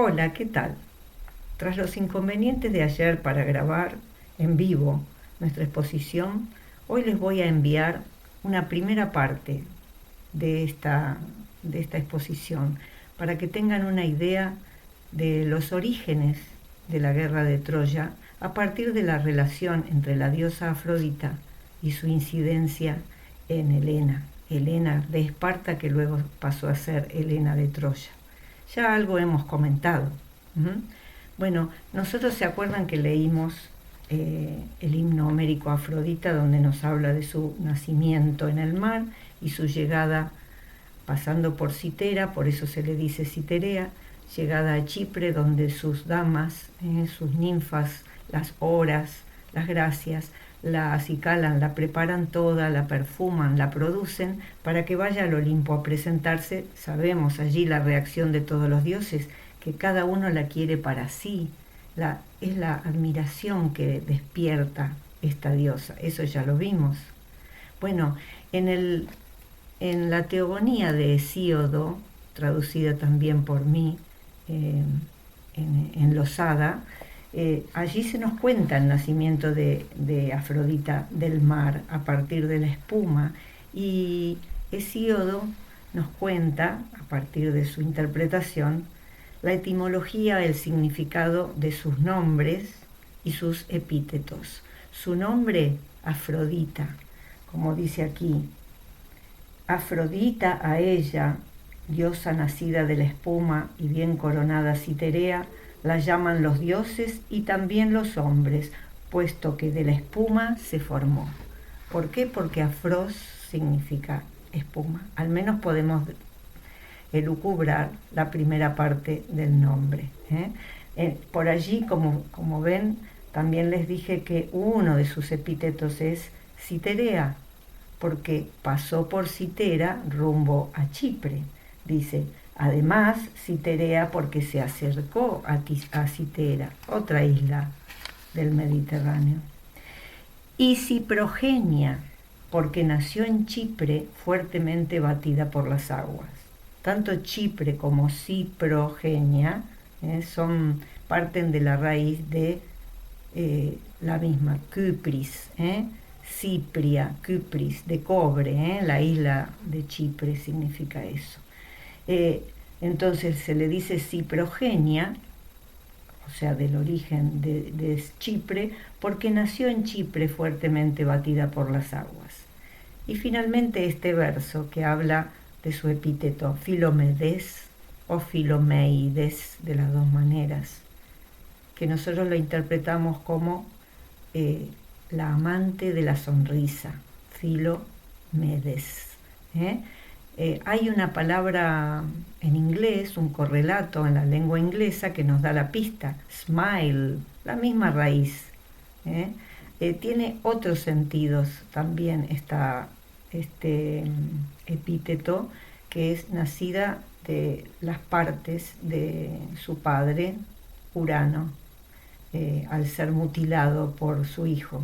Hola, ¿qué tal? Tras los inconvenientes de ayer para grabar en vivo nuestra exposición, hoy les voy a enviar una primera parte de esta exposición para que tengan una idea de los orígenes de la guerra de Troya a partir de la relación entre la diosa Afrodita y su incidencia en Helena de Esparta, que luego pasó a ser Helena de Troya. Ya algo hemos comentado. Bueno, nosotros se acuerdan que leímos el himno homérico a Afrodita, donde nos habla de su nacimiento en el mar y su llegada pasando por Citera, por eso se le dice Citerea, llegada a Chipre, donde sus damas, sus ninfas, las horas, las gracias, la acicalan, la preparan toda, la perfuman, la producen para que vaya al Olimpo a presentarse. Sabemos allí la reacción de todos los dioses, que cada uno la quiere para sí. Es la admiración que despierta esta diosa, eso ya lo vimos. Bueno, en la Teogonía de Hesíodo, traducida también por mí en Losada, allí se nos cuenta el nacimiento de Afrodita del mar a partir de la espuma, y Hesíodo nos cuenta, a partir de su interpretación, la etimología, el significado de sus nombres y sus epítetos. Su nombre, Afrodita, como dice aquí, Afrodita a ella, diosa nacida de la espuma y bien coronada Citerea, la llaman los dioses y también los hombres, puesto que de la espuma se formó. ¿Por qué? Porque afros significa espuma. Al menos podemos elucubrar la primera parte del nombre. Por allí, como ven, también les dije que uno de sus epítetos es Citerea, porque pasó por Citera rumbo a Chipre. Dice, además, Citerea porque se acercó a Citera, otra isla del Mediterráneo. Y Ciprogenia, porque nació en Chipre fuertemente batida por las aguas. Tanto Chipre como Ciprogenia parten de la raíz de la misma, Kypris, Cipria, Kypris, de cobre, la isla de Chipre significa eso. Entonces se le dice Ciprogenia, o sea, del origen de Chipre, porque nació en Chipre fuertemente batida por las aguas. Y finalmente este verso que habla de su epíteto, Filomedes o Filomeides, de las dos maneras, que nosotros lo interpretamos como la amante de la sonrisa, Filomedes. Hay una palabra en inglés, un correlato en la lengua inglesa que nos da la pista, smile, la misma raíz. Tiene otros sentidos también este epíteto, que es nacida de las partes de su padre, Urano, al ser mutilado por su hijo.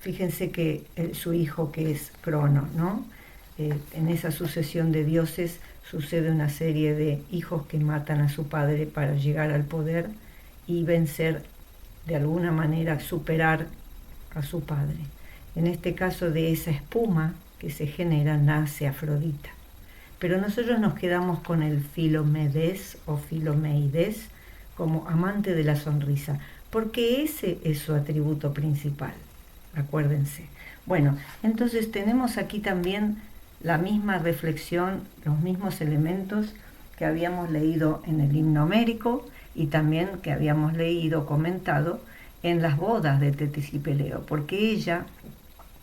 Fíjense que su hijo, que es Crono, ¿no? En esa sucesión de dioses sucede una serie de hijos que matan a su padre para llegar al poder y vencer, de alguna manera, superar a su padre. En este caso, de esa espuma que se genera nace Afrodita. Pero nosotros nos quedamos con el Filomedes o Filomeides como amante de la sonrisa, porque ese es su atributo principal, acuérdense. Bueno, entonces tenemos aquí también la misma reflexión, los mismos elementos que habíamos leído en el himno homérico y también que habíamos leído, comentado en las bodas de Tetis y Peleo, porque ella,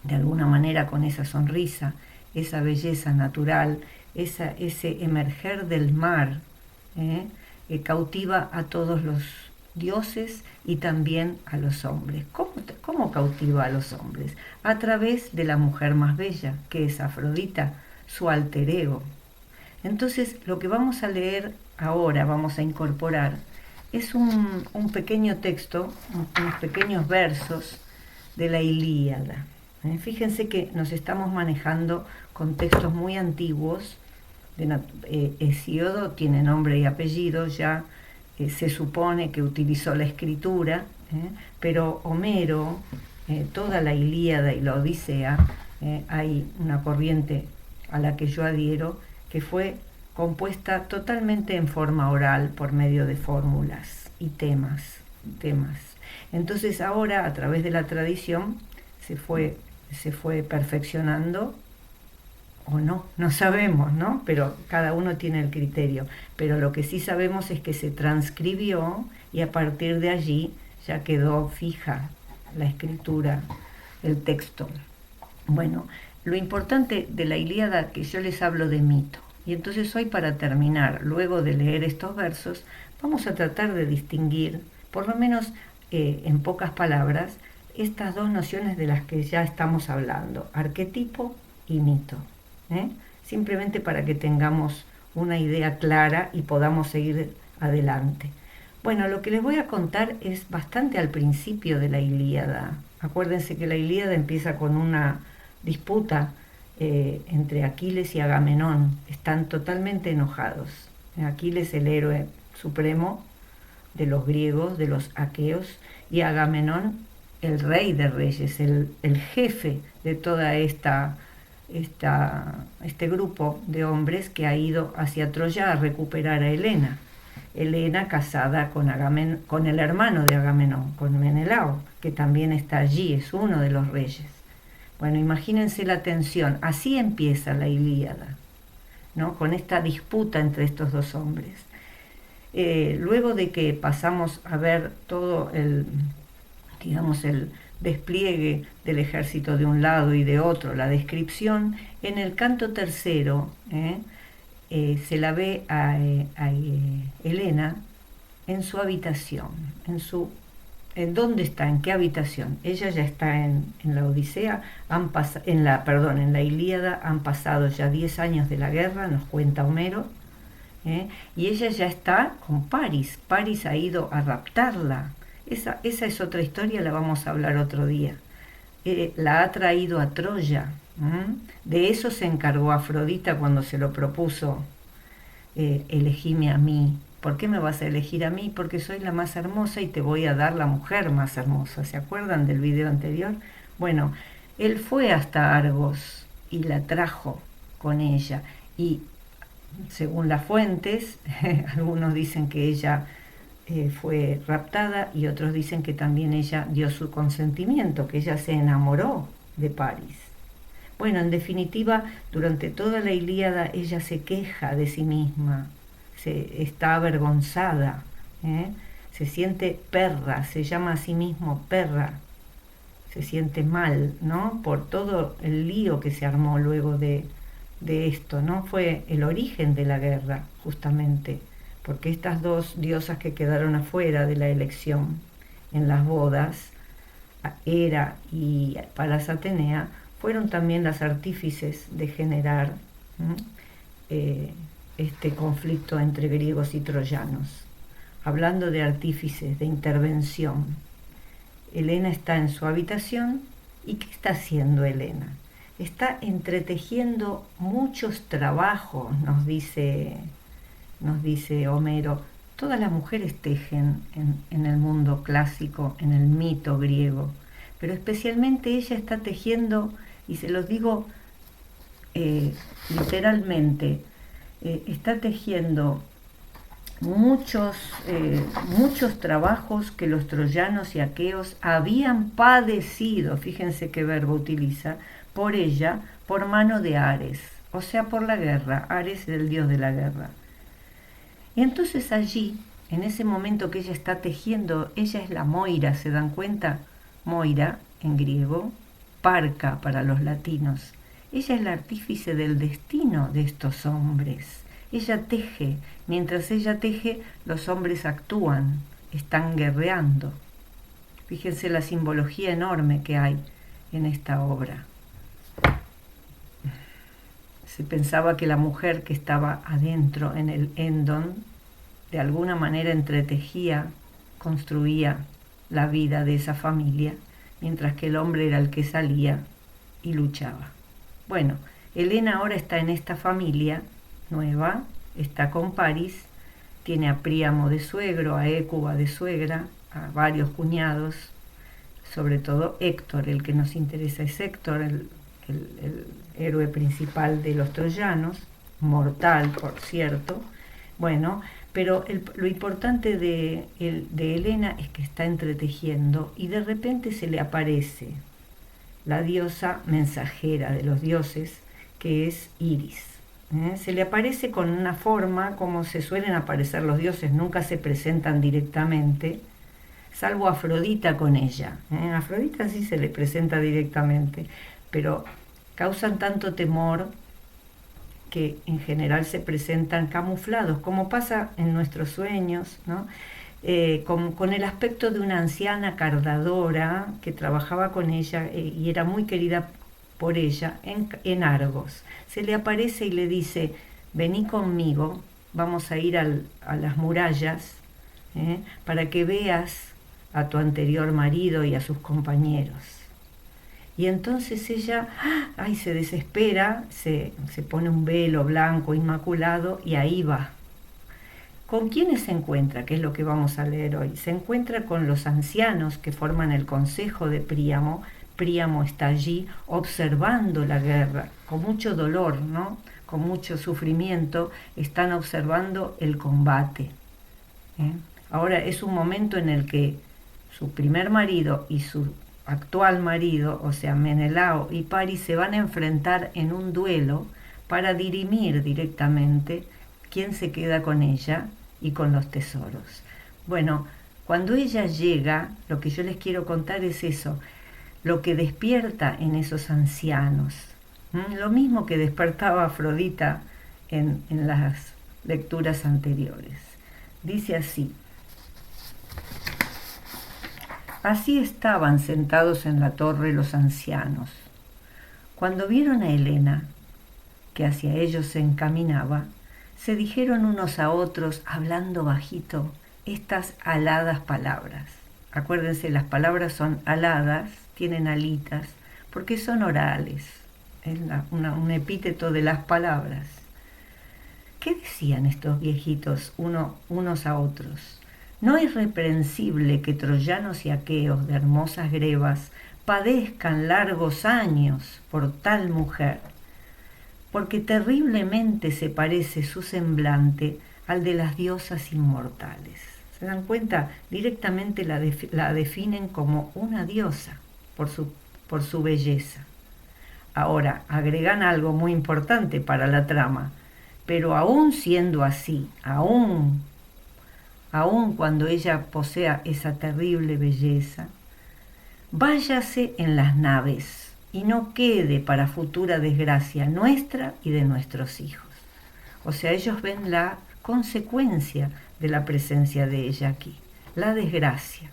de alguna manera, con esa sonrisa, esa belleza natural, ese emerger del mar, cautiva a todos los dioses y también a los hombres. ¿Cómo cautiva a los hombres? A través de la mujer más bella, que es Afrodita, su alter ego. Entonces, lo que vamos a leer ahora, vamos a incorporar, es un pequeño texto, unos pequeños versos de la Ilíada. Fíjense que nos estamos manejando con textos muy antiguos, Hesíodo tiene nombre y apellido, ya se supone que utilizó la escritura, pero Homero, toda la Ilíada y la Odisea, hay una corriente a la que yo adhiero, que fue compuesta totalmente en forma oral por medio de fórmulas y temas. Entonces ahora, a través de la tradición, se fue perfeccionando, o no sabemos, ¿no? Pero cada uno tiene el criterio. Pero lo que sí sabemos es que se transcribió y a partir de allí ya quedó fija la escritura, el texto. Bueno, lo importante de la Ilíada, que yo les hablo de mito. Y entonces hoy, para terminar, luego de leer estos versos, vamos a tratar de distinguir, por lo menos en pocas palabras, estas dos nociones de las que ya estamos hablando, arquetipo y mito. Simplemente para que tengamos una idea clara y podamos seguir adelante. Bueno, lo que les voy a contar es bastante al principio de la Ilíada. Acuérdense que la Ilíada empieza con una disputa entre Aquiles y Agamenón. Están totalmente enojados. Aquiles, el héroe supremo de los griegos, de los aqueos, y Agamenón, el rey de reyes, el jefe de toda este grupo de hombres que ha ido hacia Troya a recuperar a Helena. Helena casada con el hermano de Agamenón, con Menelao, que también está allí, es uno de los reyes. Bueno, imagínense la tensión. Así empieza la Ilíada, ¿no? Con esta disputa entre estos dos hombres. Luego de que pasamos a ver todo el despliegue del ejército de un lado y de otro, la descripción, en el canto tercero se la ve a Helena en su habitación, ¿en dónde está? ¿En qué habitación? Ella ya está en la Odisea, en la Ilíada han pasado ya 10 años de la guerra, nos cuenta Homero, y ella ya está con Paris. Paris ha ido a raptarla. Esa es otra historia, la vamos a hablar otro día. La ha traído a Troya. De eso se encargó Afrodita cuando se lo propuso. Elegime a mí. ¿Por qué me vas a elegir a mí? Porque soy la más hermosa y te voy a dar la mujer más hermosa. ¿Se acuerdan del video anterior? Bueno, él fue hasta Argos y la trajo con ella. Y según las fuentes, algunos dicen que ella fue raptada y otros dicen que también ella dio su consentimiento, que ella se enamoró de Paris. Bueno, en definitiva, durante toda la Ilíada ella se queja de sí misma, está avergonzada, se siente perra, se llama a sí mismo perra, se siente mal, ¿no? Por todo el lío que se armó luego de esto, ¿no? Fue el origen de la guerra, justamente, porque estas dos diosas que quedaron afuera de la elección en las bodas, Hera y Palas Atenea, fueron también las artífices de generar este conflicto entre griegos y troyanos. Hablando de artífices, de intervención, Helena está en su habitación. ¿Y qué está haciendo Helena? Está entretejiendo muchos trabajos, nos dice Homero. Todas las mujeres tejen en el mundo clásico, en el mito griego, pero especialmente ella está tejiendo, y se los digo literalmente, está tejiendo muchos trabajos que los troyanos y aqueos habían padecido, fíjense qué verbo utiliza, por ella, por mano de Ares, o sea, por la guerra. Ares es el dios de la guerra. Y entonces allí, en ese momento que ella está tejiendo, ella es la Moira, ¿se dan cuenta? Moira, en griego, parca para los latinos. Ella es la artífice del destino de estos hombres. Ella teje. Mientras ella teje, los hombres actúan, están guerreando. Fíjense la simbología enorme que hay en esta obra. Se pensaba que la mujer que estaba adentro en el Endon, de alguna manera entretejía, construía la vida de esa familia, mientras que el hombre era el que salía y luchaba. Bueno, Helena ahora está en esta familia, nueva, está con Paris, tiene a Príamo de suegro, a Hécuba de suegra, a varios cuñados, sobre todo Héctor, el que nos interesa es Héctor, el héroe principal de los troyanos, mortal, por cierto. Bueno, pero lo importante de Helena es que está entretejiendo y de repente se le aparece la diosa mensajera de los dioses, que es Iris. Se le aparece con una forma como se suelen aparecer los dioses, nunca se presentan directamente, salvo Afrodita con ella. Afrodita sí se le presenta directamente, pero causan tanto temor que en general se presentan camuflados, como pasa en nuestros sueños, ¿no? Con el aspecto de una anciana cardadora que trabajaba con ella y era muy querida por ella en Argos. Se le aparece y le dice: vení conmigo, vamos a ir a las murallas para que veas a tu anterior marido y a sus compañeros. Y entonces ella se desespera, se pone un velo blanco inmaculado y ahí va. ¿Con quiénes se encuentra? ¿Qué es lo que vamos a leer hoy? Se encuentra con los ancianos que forman el consejo de Príamo. Príamo está allí observando la guerra, con mucho dolor, ¿no? Con mucho sufrimiento, están observando el combate. Ahora es un momento en el que su primer marido y su actual marido, o sea, Menelao y Paris, se van a enfrentar en un duelo para dirimir directamente quién se queda con ella y con los tesoros. Bueno, cuando ella llega, lo que yo les quiero contar es eso, lo que despierta en esos ancianos, lo mismo que despertaba Afrodita en las lecturas anteriores. Dice así: así estaban sentados en la torre los ancianos. Cuando vieron a Helena, que hacia ellos se encaminaba, se dijeron unos a otros, hablando bajito, estas aladas palabras. Acuérdense, las palabras son aladas, tienen alitas, porque son orales. Es un epíteto de las palabras. ¿Qué decían estos viejitos unos a otros? No es reprensible que troyanos y aqueos de hermosas grebas padezcan largos años por tal mujer, porque terriblemente se parece su semblante al de las diosas inmortales. ¿Se dan cuenta? Directamente la definen como una diosa por su belleza. Ahora, agregan algo muy importante para la trama, pero aún siendo así, aún cuando ella posea esa terrible belleza, váyase en las naves y no quede para futura desgracia nuestra y de nuestros hijos. O sea, ellos ven la consecuencia de la presencia de ella aquí, la desgracia,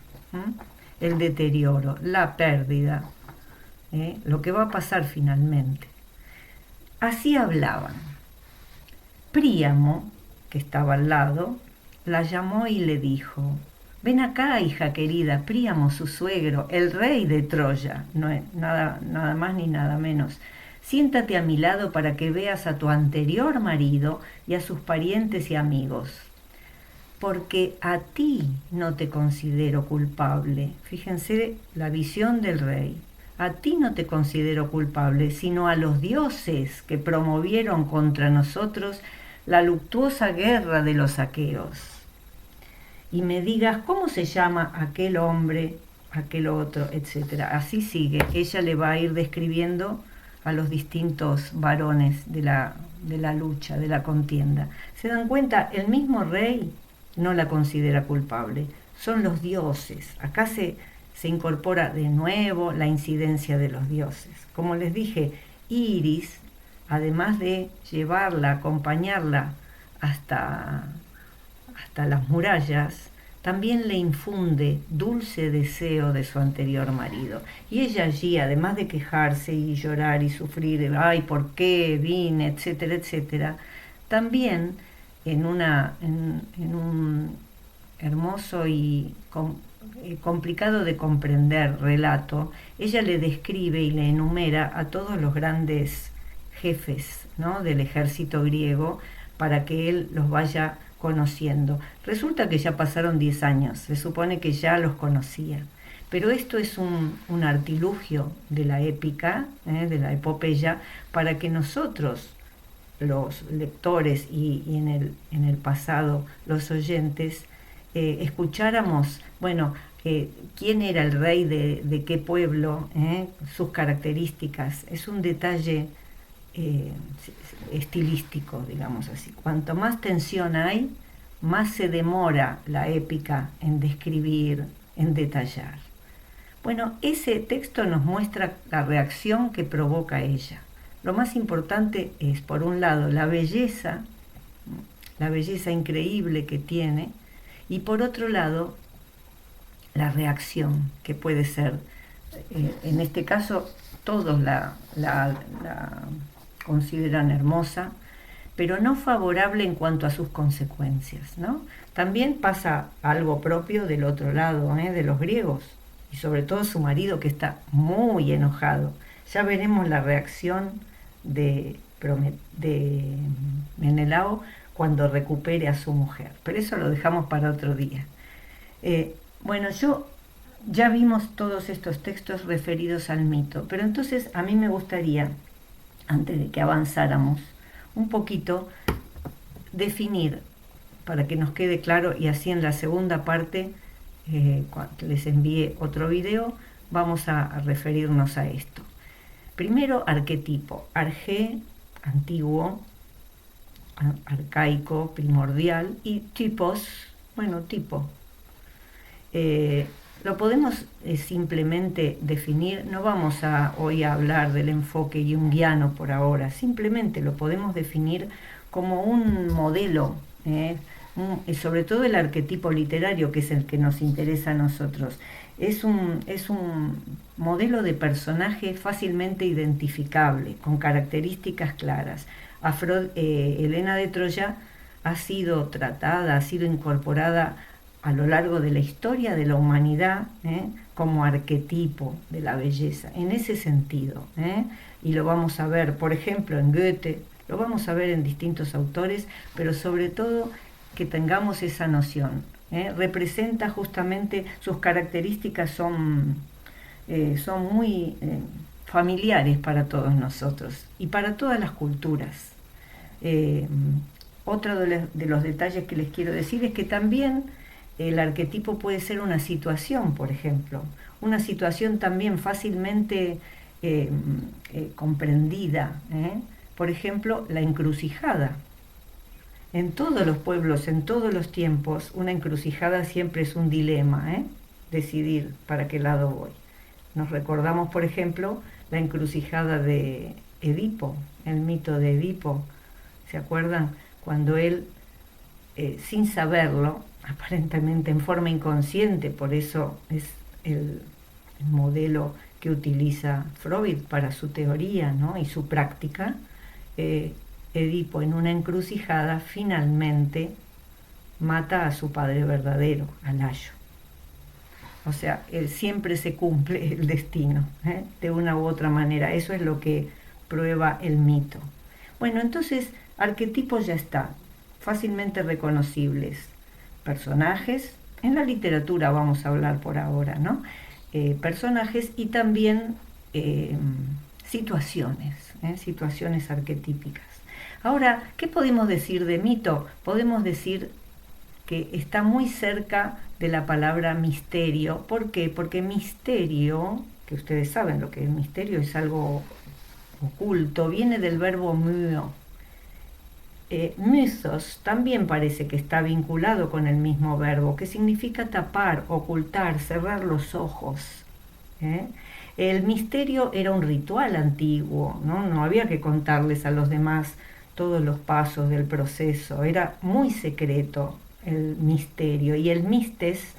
el deterioro, la pérdida, lo que va a pasar finalmente. Así hablaban. Príamo, que estaba al lado, la llamó y le dijo: ven acá, hija querida, Príamo, su suegro, el rey de Troya, no es nada más ni nada menos. Siéntate a mi lado para que veas a tu anterior marido y a sus parientes y amigos. Porque a ti no te considero culpable. Fíjense la visión del rey. A ti no te considero culpable, sino a los dioses que promovieron contra nosotros la luctuosa guerra de los aqueos. Y me digas cómo se llama aquel hombre, aquel otro, etc. Así sigue. Ella le va a ir describiendo a los distintos varones de la lucha, de la contienda. ¿Se dan cuenta? El mismo rey no la considera culpable. Son los dioses. Acá se incorpora de nuevo la incidencia de los dioses. Como les dije, Iris, además de llevarla, acompañarla hasta las murallas, también le infunde dulce deseo de su anterior marido. Y ella allí, además de quejarse y llorar y sufrir, ay, ¿por qué vine?, etcétera, etcétera, también en un hermoso y complicado de comprender relato, ella le describe y le enumera a todos los grandes jefes, ¿no?, del ejército griego, para que él los vaya conociendo. Resulta que ya pasaron 10 años, se supone que ya los conocía. Pero esto es un artilugio de la épica, de la epopeya, para que nosotros, los lectores y en el pasado los oyentes, escucháramos, bueno, quién era el rey de qué pueblo, sus características. Es un detalle estilístico, digamos así. Cuanto más tensión hay, más se demora la épica en describir, en detallar. Bueno, ese texto nos muestra la reacción que provoca ella. Lo más importante es, por un lado, la belleza increíble que tiene, y por otro lado, la reacción que puede ser, en este caso, todos la consideran hermosa, pero no favorable en cuanto a sus consecuencias, ¿no? También pasa algo propio del otro lado, de los griegos, y sobre todo su marido, que está muy enojado. Ya veremos la reacción de Menelao cuando recupere a su mujer, pero eso lo dejamos para otro día. Bueno, ya vimos todos estos textos referidos al mito, pero entonces a mí me gustaría, antes de que avanzáramos, un poquito definir, para que nos quede claro, y así en la segunda parte, cuando les envíe otro video, vamos a referirnos a esto. Primero, arquetipo. Arge, antiguo, arcaico, primordial, y tipos, bueno, tipo. Lo podemos simplemente definir, no vamos hoy a hablar del enfoque junguiano por ahora, simplemente lo podemos definir como un modelo, sobre todo el arquetipo literario, que es el que nos interesa a nosotros. Es un modelo de personaje fácilmente identificable, con características claras. Helena de Troya ha sido tratada, ha sido incorporada a lo largo de la historia de la humanidad, como arquetipo de la belleza, en ese sentido. Y lo vamos a ver, por ejemplo, en Goethe, lo vamos a ver en distintos autores, pero sobre todo que tengamos esa noción. Representa justamente, sus características son muy familiares para todos nosotros y para todas las culturas. Otro de los detalles que les quiero decir es que también el arquetipo puede ser una situación, por ejemplo, una situación también fácilmente comprendida. Por ejemplo, la encrucijada. En todos los pueblos, en todos los tiempos, una encrucijada siempre es un dilema, decidir para qué lado voy. Nos recordamos, por ejemplo, la encrucijada de Edipo, el mito de Edipo. ¿Se acuerdan? Cuando él, sin saberlo, aparentemente en forma inconsciente, por eso es el modelo que utiliza Freud para su teoría, ¿no? Y su práctica, Edipo en una encrucijada finalmente mata a su padre verdadero, a Layo. O sea, siempre se cumple el destino, de una u otra manera. Eso es lo que prueba el mito. Bueno, entonces, arquetipos ya está, fácilmente reconocibles. Personajes, en la literatura vamos a hablar por ahora, ¿no? Personajes y también situaciones arquetípicas. Ahora, ¿qué podemos decir de mito? Podemos decir que está muy cerca de la palabra misterio. ¿Por qué? Porque misterio, que ustedes saben lo que es misterio, es algo oculto, viene del verbo myo. Mythos también parece que está vinculado con el mismo verbo, que significa tapar, ocultar, cerrar los ojos. El misterio era un ritual antiguo, no había que contarles a los demás todos los pasos del proceso, era muy secreto el misterio, y el mistes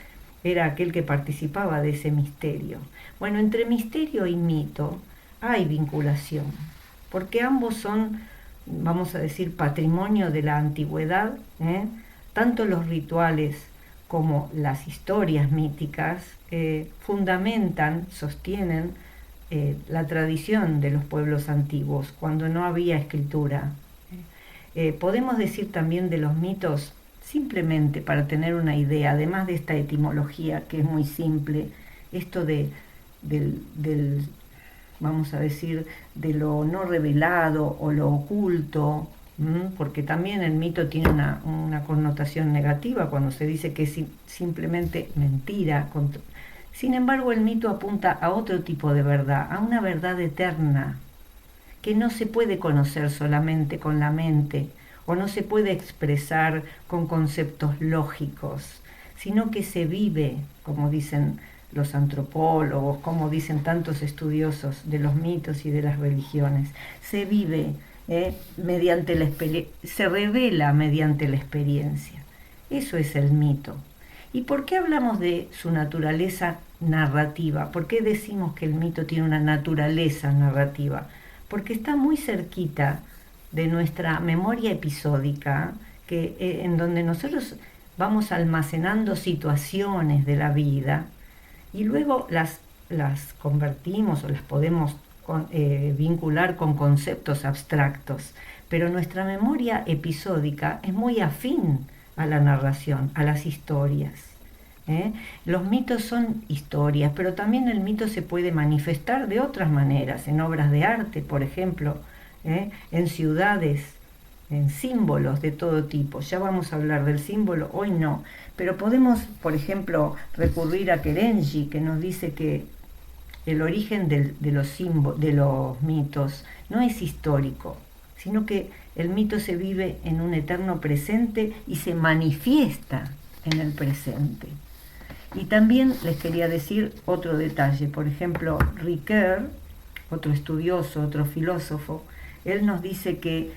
era aquel que participaba de ese misterio. Bueno, entre misterio y mito hay vinculación, porque ambos son, vamos a decir, patrimonio de la antigüedad, tanto los rituales como las historias míticas fundamentan, sostienen la tradición de los pueblos antiguos, cuando no había escritura. Podemos decir también de los mitos, simplemente para tener una idea, además de esta etimología que es muy simple, esto del, vamos a decir, de lo no revelado o lo oculto, porque también el mito tiene una connotación negativa cuando se dice que es simplemente mentira. Sin embargo, el mito apunta a otro tipo de verdad, a una verdad eterna, que no se puede conocer solamente con la mente o no se puede expresar con conceptos lógicos, sino que se vive, como dicen los antropólogos, como dicen tantos estudiosos de los mitos y de las religiones, se vive se revela mediante la experiencia. Eso es el mito. ¿Y por qué hablamos de su naturaleza narrativa? ¿Por qué decimos que el mito tiene una naturaleza narrativa? Porque está muy cerquita de nuestra memoria episódica, en donde nosotros vamos almacenando situaciones de la vida y luego las convertimos o las podemos vincular con conceptos abstractos, pero nuestra memoria episódica es muy afín a la narración, a las historias. Los mitos son historias, pero también el mito se puede manifestar de otras maneras, en obras de arte, por ejemplo, en ciudades, en símbolos de todo tipo. Ya vamos a hablar del símbolo, hoy no, pero podemos, por ejemplo, recurrir a Kerenji, que nos dice que el origen de los mitos no es histórico, sino que el mito se vive en un eterno presente y se manifiesta en el presente. Y también les quería decir otro detalle. Por ejemplo, Ricoeur, otro estudioso, otro filósofo, él nos dice que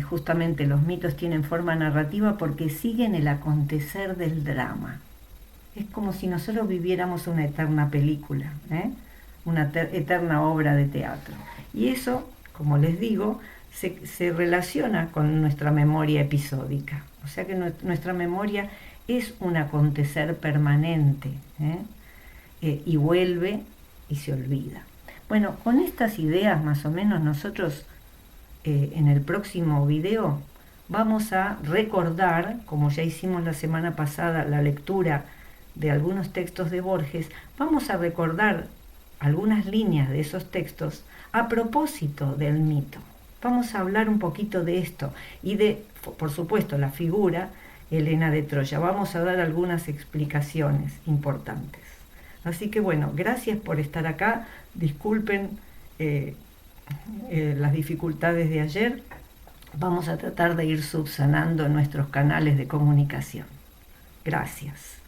justamente los mitos tienen forma narrativa porque siguen el acontecer del drama. Es como si nosotros viviéramos una eterna película, una eterna obra de teatro. Y eso, como les digo, se relaciona con nuestra memoria episódica. O sea que nuestra memoria es un acontecer permanente, y vuelve y se olvida. Bueno, con estas ideas más o menos nosotros en el próximo video vamos a recordar, como ya hicimos la semana pasada, la lectura de algunos textos de Borges, vamos a recordar algunas líneas de esos textos a propósito del mito. Vamos a hablar un poquito de esto y de, por supuesto, la figura Helena de Troya. Vamos a dar algunas explicaciones importantes. Así que bueno, gracias por estar acá. Disculpen las dificultades de ayer. Vamos a tratar de ir subsanando nuestros canales de comunicación. Gracias.